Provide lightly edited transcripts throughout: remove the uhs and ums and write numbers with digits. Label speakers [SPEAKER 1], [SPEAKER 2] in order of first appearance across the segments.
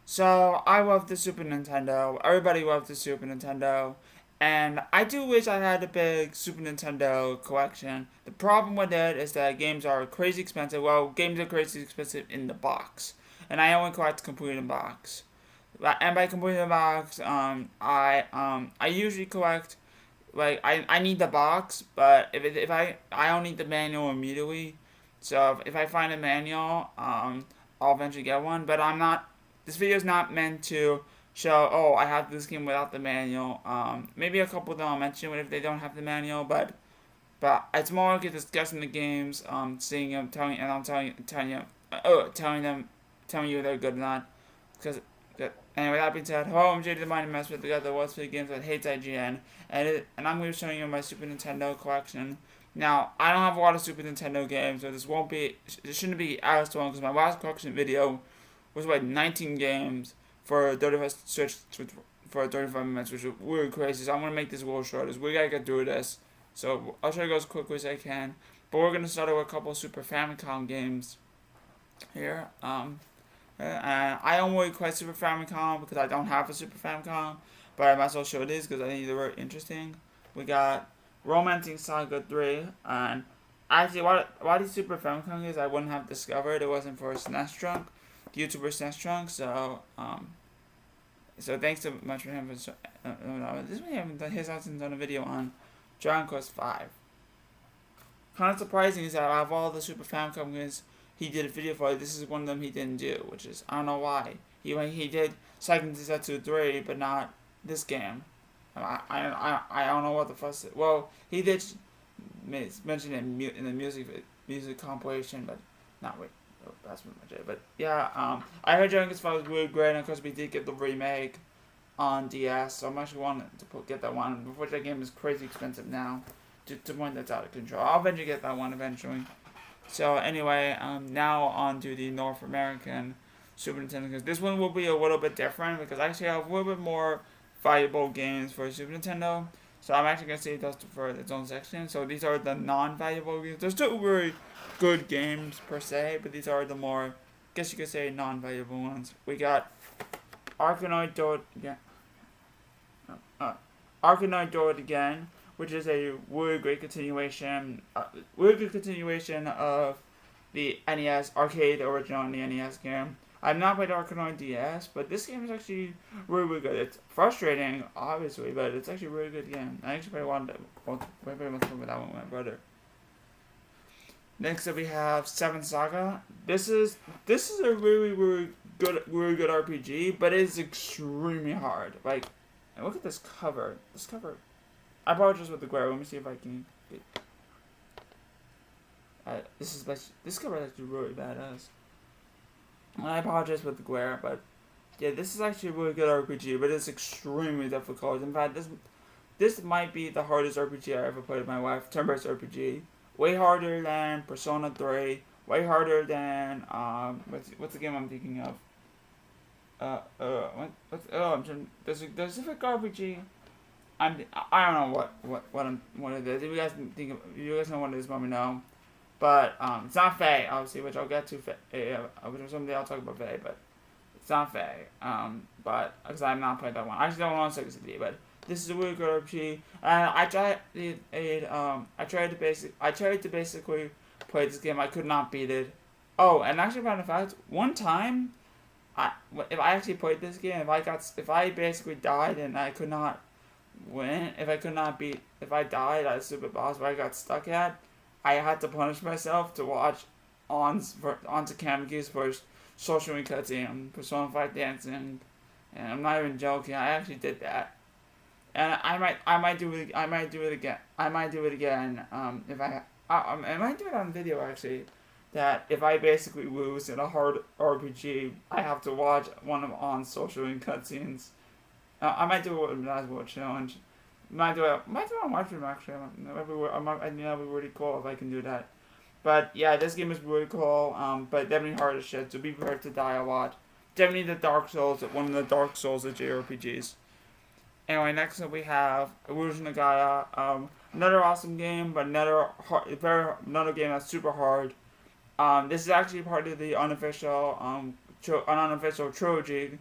[SPEAKER 1] So I love the Super Nintendo. Everybody loves the Super Nintendo. And I do wish I had a big Super Nintendo collection. The problem with it is that games are crazy expensive. Well, games are crazy expensive in the box. And I only collect complete in box. And by complete in box, I usually collect like I need the box, but if I don't need the manual immediately. So if I find a manual, I'll eventually get one. But I'm not. This video is not meant to show. Oh, I have this game without the manual. Maybe a couple of them I'll mention if they don't have the manual, but it's more like discussing the games, seeing them, telling, and I'm telling you, telling you they're good or not. Because anyway, that being said, hello, I'm jdthemightymesprit, the guy that was for the games that hates IGN, and I'm going to be showing you my Super Nintendo collection. Now, I don't have a lot of Super Nintendo games, so this shouldn't be as long, because my last collection video was like 19 games for 35 minutes, which is really crazy. So I'm gonna make this a little shorter. We gotta get through this. So I'll try to go as quickly as I can. But we're gonna start with a couple of Super Famicom games here. I don't really quite Super Famicom because I don't have a Super Famicom, but I might as well show these because I think they're very interesting. We got Romancing Saga 3, and actually, why these Super Famicom games I wouldn't have discovered it wasn't for SNES Drunk, the YouTuber SNES Drunk. So thanks so much for him for this one. He hasn't done a video on Dragon Quest 5. Kind of surprising is that out of all the Super Famicom games he did a video for, this is one of them he didn't do, which is, I don't know why. He did Second Densetsu 3, but not this game. I don't know what the fuss is. Well, he did mention it in the music compilation, but not really. That's pretty much it. But yeah, I heard Dragon Quest 5 was really great, and of course we did get the remake on DS, so I'm actually wanting to get that one. Before that game is crazy expensive now, to the point that's out of control. I'll eventually get that one eventually. So anyway, now on to the North American Super Nintendo, because this one will be a little bit different because I actually have a little bit more valuable games for Super Nintendo. So I'm actually gonna save those for its own section. So these are the non-valuable games. There's still very good games per se, but these are the more, I guess you could say, non-valuable ones. We got Arkanoid Do It Again, which is a really great continuation, of the NES arcade original on the NES game. I've not played Arkanoid DS, but this game is actually really, really good. It's frustrating, obviously, but it's actually a really good game. I actually played one with that one with my brother. Next up we have Seven Saga. This is a really good RPG, but it is extremely hard. Like, look at this cover. I apologize with the glare. Let me see if I can. This cover is actually really badass. I apologize with the glare, but yeah, this is actually a really good RPG, but it's extremely difficult. In fact, this might be the hardest RPG I ever played in my life. Turn-based RPG, way harder than Persona 3, way harder than what's the game I'm thinking of? There's a specific RPG. I don't know what it is. If you guys know what it is, let me know. But it's not Faye, obviously, which I'll get to. Which someday I'll talk about Faye, but it's not Faye. But because I've not played that one, I actually don't want to say CD, but this is a really good RPG. I tried to basically play this game. I could not beat it. Oh, and actually, matter of fact, one time, if I actually played this game, if I basically died and I could not win, if I died at a stupid boss where I got stuck at, I had to punish myself to watch Takamiki's first social cutscene on Persona 5 dancing, and I'm not even joking. I actually did that, and I might do it again. If I might do it on video actually. That if I basically lose in a hard RPG, I have to watch one of On's social cutscenes. I might do a Nazgul challenge. Might do it on my stream actually. That'd be really cool if I can do that. But yeah, this game is really cool. But definitely hard as shit. So be prepared to die a lot. Definitely one of the Dark Souls of JRPGs. Anyway, next up we have Illusion Nagaya. Another awesome game, but another game that's super hard. This is actually part of the unofficial trilogy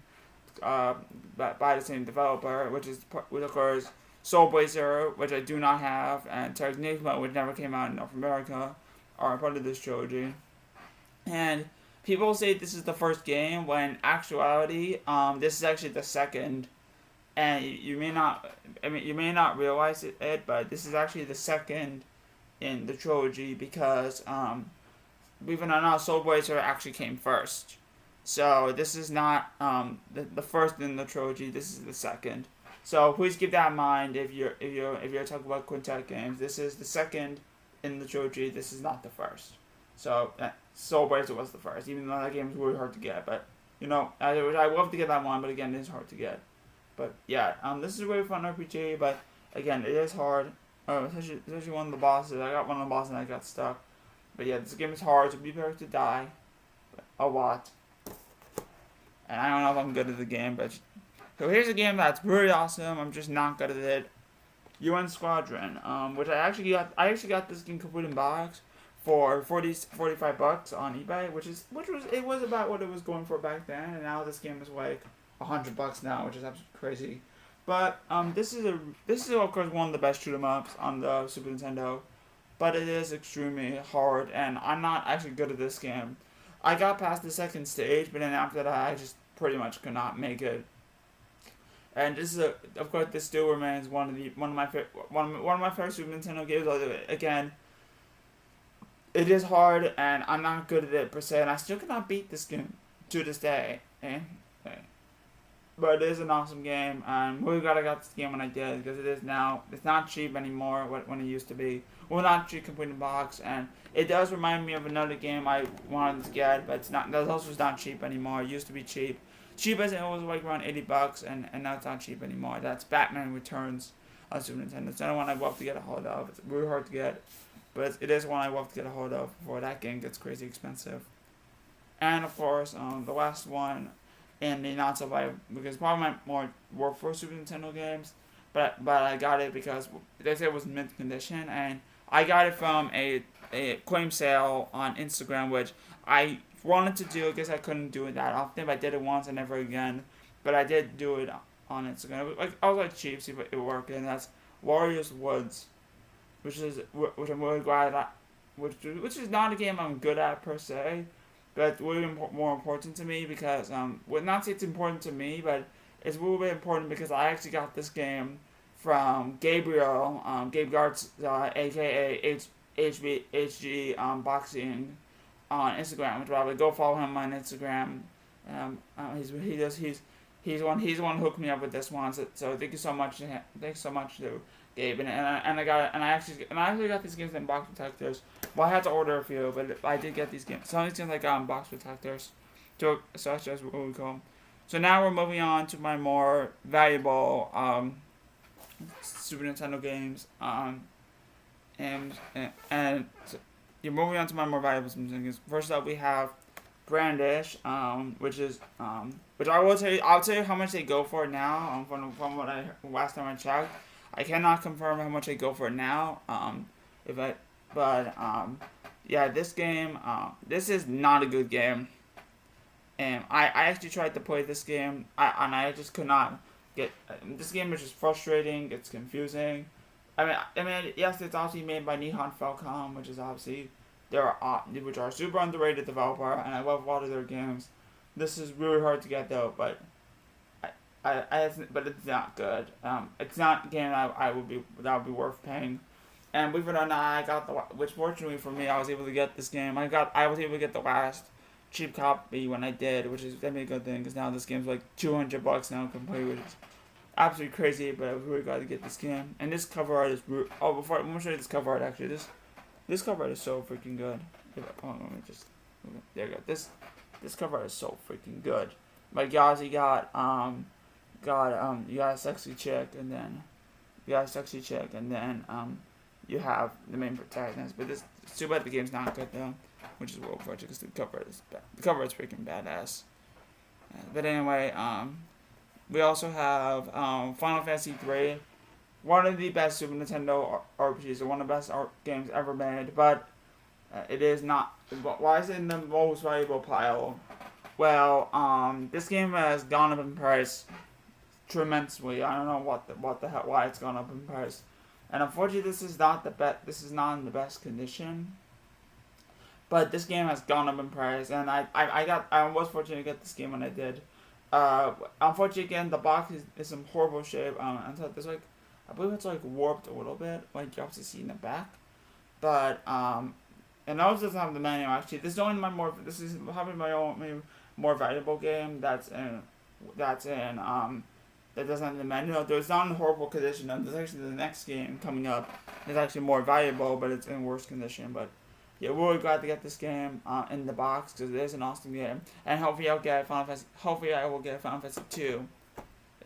[SPEAKER 1] by the same developer, which of course Soul Blazer, which I do not have, and Terranigma, which never came out in North America, are part of this trilogy. And people say this is the first game, when in actuality, this is actually the second. And you may not realize it, but this is actually the second in the trilogy because, believe it or not, Soul Blazer actually came first. So this is not the first in the trilogy. This is the second. So please keep that in mind if you're talking about quintet games. This is the second in the trilogy. This is not the first. So Soul Blazer was the first, even though that game is really hard to get. But I love to get that one, but again, it is hard to get. But yeah, this is a really fun RPG. But again, it is hard. Especially one of the bosses. I got one of the bosses and I got stuck. But yeah, this game is hard, so be prepared to die a lot. And I don't know if I'm good at the game, but so here's a game that's really awesome. I'm just not good at it. UN Squadron, which I actually got this game complete in box for $45 on eBay, which was about what it was going for back then, and now this game is like $100 now, which is absolutely crazy. But this is of course one of the best shoot 'em ups on the Super Nintendo, but it is extremely hard, and I'm not actually good at this game. I got past the second stage, but then after that, I just pretty much could not make it. And this still remains one of my favorite Super Nintendo games. Again, it is hard, and I'm not good at it per se, and I still cannot beat this game to this day. But it is an awesome game, and I'm really glad I got this game when I did, because it's not cheap anymore when it used to be. Well, not cheap complete in box, and it does remind me of another game I wanted to get, but that also is not cheap anymore. It used to be cheap. Cheap as it was like around $80, and now it's not cheap anymore. That's Batman Returns on Super Nintendo. It's another one I'd love to get a hold of. It's really hard to get, but it is one I'd love to get a hold of before that game gets crazy expensive. And of course, the last one in the not so viable, because probably my more work for Super Nintendo games, but I got it because they said it was in mint condition, and I got it from a claim sale on Instagram, which I wanted to do. I guess I couldn't do it that often, but I did it once and never again. But I did do it on Instagram. I was like cheap, see if it worked, and that's Wario's Woods, which I'm really glad at, which is not a game I'm good at per se, but it's really more important to me because not say it's important to me, but it's really important because I actually got this game from Gabriel, Gabe Gartz, aka HG Boxing on Instagram, which probably go follow him on Instagram. He's the one who hooked me up with this one. So thank you so much to him. Thanks so much to Gabe, and I actually got these games in box protectors. Well, I had to order a few, but I did get these games. Some of these games I got in box protectors, so that's just really cool. So now we're moving on to my more valuable Super Nintendo games. And so you're moving on to my more valuable Super Nintendo games. First up, we have Brandish, which I'll tell you how much they go for now. From what last time I checked, I cannot confirm how much they go for now. Yeah, this game, this is not a good game. And I actually tried to play this game, and I just could not get. This game is just frustrating. It's confusing. I mean, yes, it's obviously made by Nihon Falcom, which is obviously which are a super underrated developer, and I love a lot of their games. This is really hard to get though, but but it's not good. It's not a game that would be worth paying. And believe it or not, which fortunately for me, I was able to get this game. I was able to get the last cheap copy when I did, which is definitely a good thing, because now this game's like $200 now complete, which is absolutely crazy, but I was really glad to get this game. And this cover art is I'm gonna show you this cover art actually. This cover art is so freaking good. There you go. This cover art is so freaking good. Like you got a sexy chick, and then you have the main protagonist. But it's too bad the game's not good though, which is real unfortunate because the cover is bad. The cover is freaking badass. But anyway, we also have Final Fantasy III, one of the best Super Nintendo RPGs, or one of the best games ever made. But it is not. Why is it in the most valuable pile? Well, this game has gone up in price tremendously. I don't know what the hell why it's gone up in price, and unfortunately, this is not the best. This is not in the best condition. But this game has gone up in price, and I was fortunate to get this game when I did. Unfortunately, again, the box is in horrible shape. And so there's like, I believe it's like warped a little bit, like you have to see in the back. But and I also doesn't have the menu actually. This is only my more. This is probably my only more valuable game that doesn't have the menu. Though it's not in horrible condition. And there's actually the next game coming up. It's actually more valuable, but it's in worse condition. But yeah, we're really glad to get this game in the box because it is an awesome game, and hopefully I'll get Final Fantasy. Hopefully I will get Final Fantasy 2.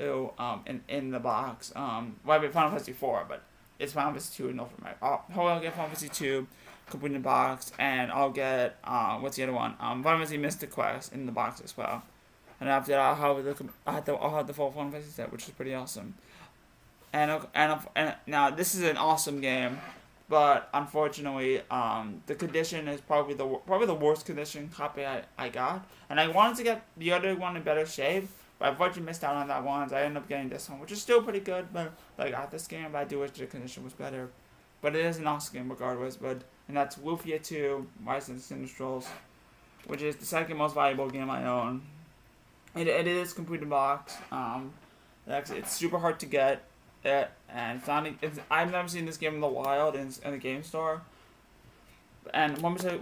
[SPEAKER 1] In the box. Well, I mean Final Fantasy 4, but it's Final Fantasy 2 and over my. Hopefully I'll get Final Fantasy 2 complete in the box, and I'll get what's the other one? Final Fantasy Mystic Quest in the box as well. And after that, I'll have the full Final Fantasy set, which is pretty awesome. And now this is an awesome game. But unfortunately, the condition is probably the worst condition copy I got, and I wanted to get the other one in better shape, but I unfortunately missed out on that one. So I ended up getting this one, which is still pretty good. But I got this game, but I do wish the condition was better. But it is an awesome game regardless. And that's Wolfia 2: Rise of the Sinistrals, which is the second most valuable game I own. It is complete in box. It's super hard to get. And I've never seen this game in the wild in the game store. And let me say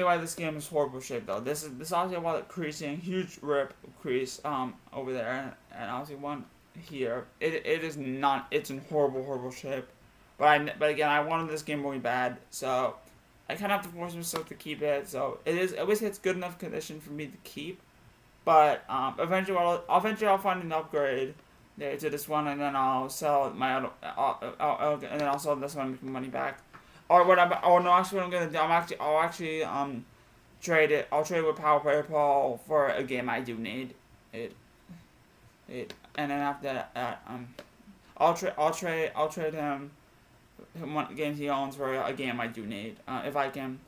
[SPEAKER 1] why this game is horrible shape though. This obviously a lot of creasing, huge rip crease over there, and obviously one here. It is not. It's in horrible shape. But again, I wanted this game really bad, so I kind of have to force myself to keep it. So it is. At least it's good enough condition for me to keep. But eventually I'll find an upgrade to this one, and then I'll sell my other. And then I'll sell this one and make my money back. Or what I'm gonna do. I'll actually trade it. I'll trade it with Power Player Paul for a game I do need. And then after that, I'll trade him one game he owns for a game I do need. If I can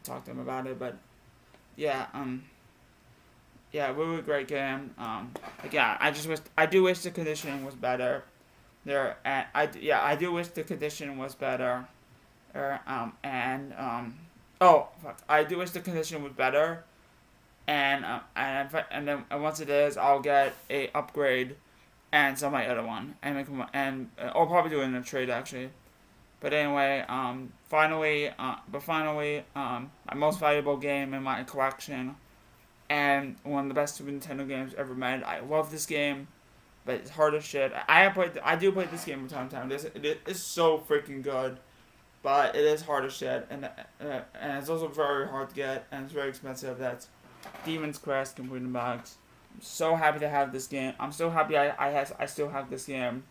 [SPEAKER 1] talk to him about it, but yeah, yeah, really great game. Again, I do wish the conditioning was better. I do wish the condition was better. I do wish the condition was better. And then once it is, I'll get a upgrade and sell my other one I'll probably do it in a trade actually. But anyway, finally, my most valuable game in my collection, and one of the best Super Nintendo games ever made. I love this game, but it's hard as shit. I do play this game from time to time. It is so freaking good, but it is hard as shit, and it's also very hard to get, and it's very expensive. That's Demon's Crest complete in box. I'm so happy to have this game. I'm so happy I still have this game.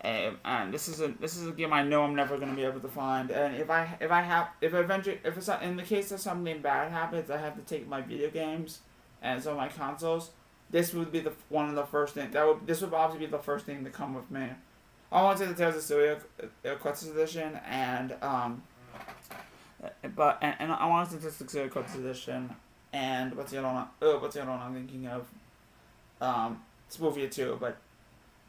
[SPEAKER 1] And this is a game I know I'm never gonna be able to find. And if it's in the case that something bad happens, I have to take my video games and some of my consoles. This would be one of the first things this would obviously be the first thing to come with me. I want to say the Tales of Syria Collector's Edition and I want to say the Syria Collector's Edition and what's the other one I'm thinking of? Spoofia 2, but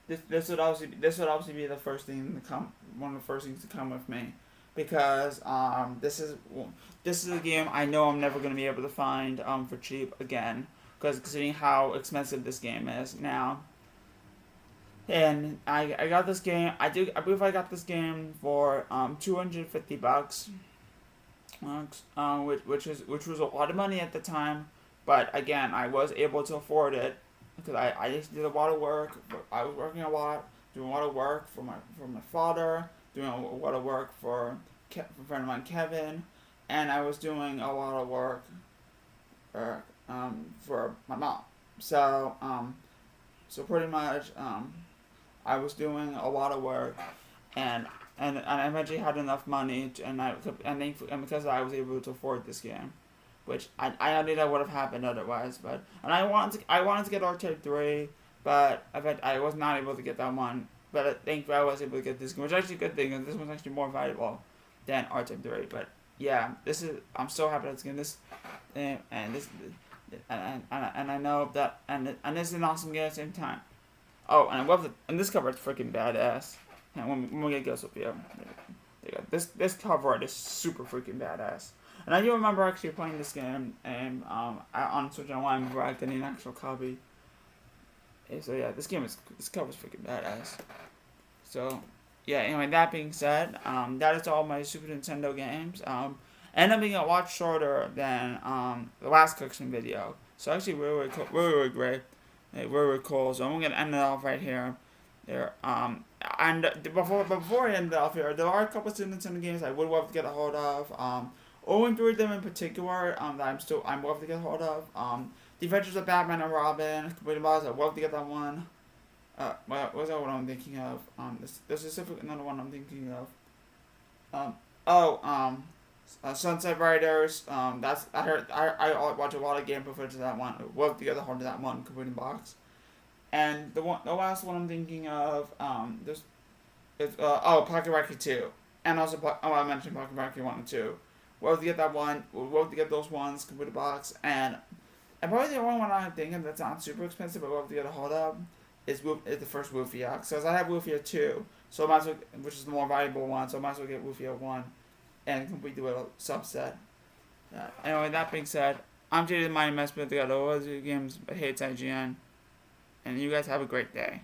[SPEAKER 1] this would obviously be the first thing to come, one of the first things to come with me, because this is a game I know I'm never gonna be able to find for cheap again, because considering how expensive this game is now. And I got this game. I believe I got this game for $250, which was a lot of money at the time, but again I was able to afford it. Because I just did a lot of work. I was working a lot, doing a lot of work for my father, doing a lot of work for a friend of mine, Kevin, and I was doing a lot of work for my mom. So pretty much I was doing a lot of work, and I eventually had enough money, and because I was able to afford this game. Which I knew that would have happened otherwise, I wanted to get R-Type 3, but I was not able to get that one. But I think I was able to get this game, which is actually a good thing, because this one's actually more valuable than R-Type 3. But yeah, I'm so happy that's getting this, and and I know that, and this is an awesome game at the same time. Oh, and I love and this cover is freaking badass. And when we get Ghost of you, this cover art is super freaking badass. And I do remember actually playing this game and on Switch Online before I getting an actual copy. So yeah, this cover's freaking badass. So yeah, anyway, that being said, that is all my Super Nintendo games. Ended up being a lot shorter than the last collection video. So actually really cool, really great. Really cool. So I'm gonna end it off right here. There. And before I end it off here, there are a couple of Super Nintendo games I would love to get a hold of. Only three of them in particular that I'm love to get a hold of. The Adventures of Batman and Robin, I'd love to get that one. What was that one I'm thinking of? There's specific another one I'm thinking of. Sunset Riders. That's I heard. I watch a lot of gameplay footage of that one. I'd love to get a hold of that one, completing box. And the last one I'm thinking of. Pocket Rocket 2, and also I mentioned Pocket Rocket 1 and 2. Love to get that one. Love to get those ones, completed box, and probably the only one I'm thinking that's not super expensive, but love to get a hold of is the first Lufia. Because I have Lufia 2, so I might as well, which is the more valuable one, so I might as well get Lufia 1 and complete the little subset. Anyway, that being said, I'm jdthemightymesprit. They got all those games, HATES IGN, and you guys have a great day.